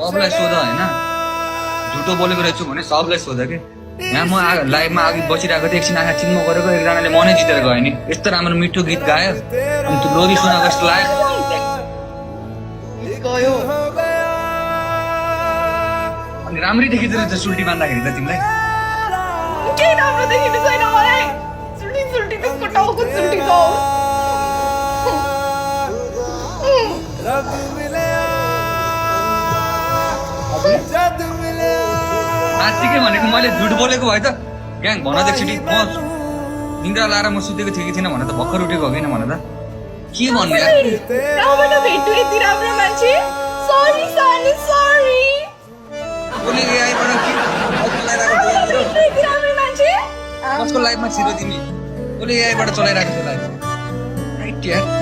सबलाई सोध होइन झुटो बोलेको रहेछु भने सबलाई सोध कि यहाँ म लाइभमा अघि बसिरहेको थिएँ एकछिन आँखा चिम्म गरेको एकजनाले मनै जितेर गयो नि यस्तो राम्रो मिठो गीत गायो अनि त्यो लोरी सुनाएको जस्तो लाग्यो अनि राम्रै देखिँदो रहेछ सुल्टी बाँध्दाखेरि त तिमीलाई केही राम्रो देखिनु छैन मलाई सुल्टी सुल्टी त्यसको टाउको सुल्टी छ साँच्चीकै भनेको मैले झुट बोलेको भए त ग्याङ भन त एकचोटि म निन्द्रा लाएर म सुतेको थिएँ कि थिएन भने त भर्खर उठेको हो किन भन त के भन्ने रामबाट भेट्नु यति राम्रो मान्छे सरी सानु सरी कसले एआईबाट के यति राम्रो मान्छे कसको लाइफमा छिरो तिमी कसले एआईबाट चलाइरहेको छ लाइफ